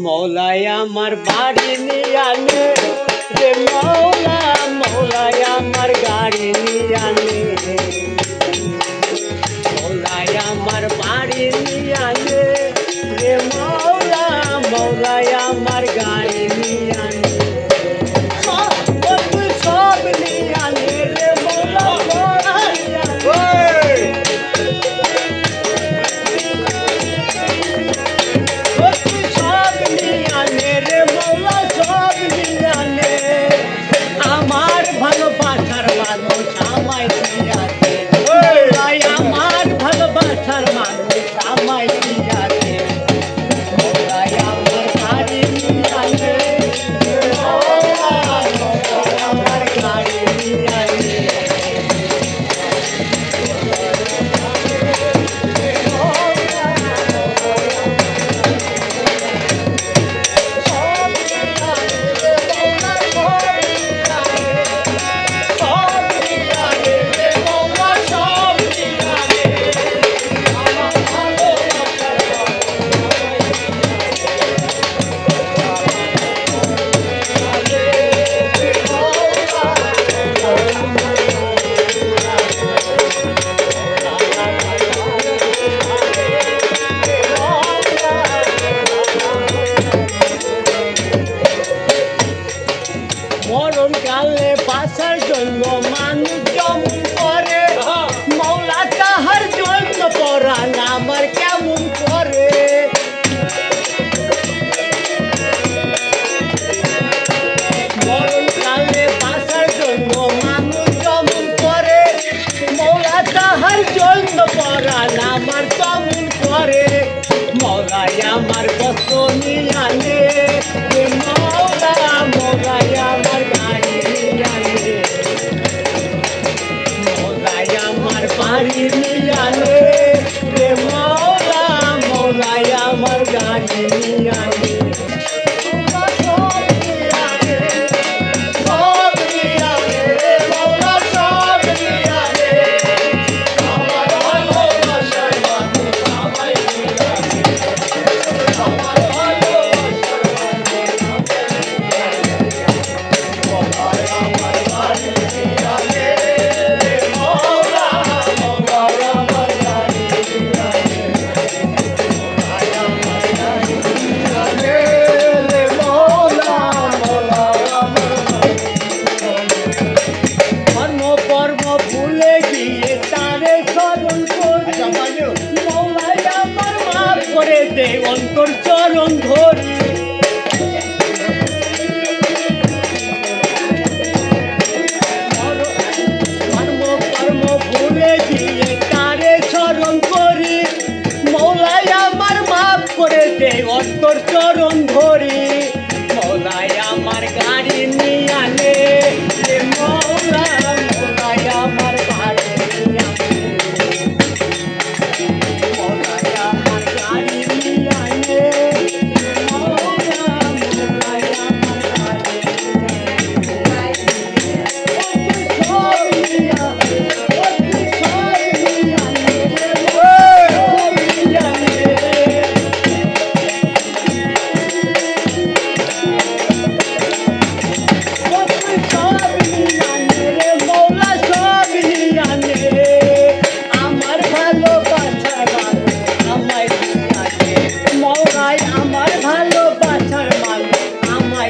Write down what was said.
মৌলাই আমার বাড়ি নিয়ে আনে রে মৌলা, মৌলাই আমার গাড়ি নিয়ে আনে, মৌলাই আমার বাড়ি নিয়ে আনে রে মৌলা, মৌলাই আমার গাড়ি নিয়ে আনে, সব নিয়ে আনে রে মৌলা, আমার ভালোবাসার মানুষ আমায় দিয়াছে, আমার ভালোবাসার মানুষ আমায় দিয়াছে, আমার গাড়ি নিয়ে আমার গাড়ি নিয়ে মরণ কালে বাঁচার জন্য মানুষ যেমন করে, মৌলা তাহার জন্য পরাণ আমার কেমন করে, মরণ কালে বাঁচার জন্য মানুষ যেমন করে, মৌলা তাহার জন্য পরাণ আমার কেমন করে, মৌলাই আমার কষ্ট নিয়ে আনে মৌলা, মৌলাই আমার গাড়ি নিয়ে আনে, মৌলাই আমার বাড়ি নিয়ে আনে রে মৌলা, মৌলাই আমার গাড়ি নিয়ে আনে, অন্তর চরণ ধরি, কর্ম ভুলে গিয়ে তারে স্মরণ করি, মৌলাই আমার মাফ করে দে অন্তর চরণ ধরি, মৌলাই আমার গাড়ি নিয়ে আনে মৌলা, মৌলাই আমার বাড়ি নিয়ে আনে, মৌলাই আমার গাড়ি নিয়ে আনে মৌলা, মৌলাই আমার গাড়ি নিয়ে আনে, আমার ভালোবাসার মানুষ আমায়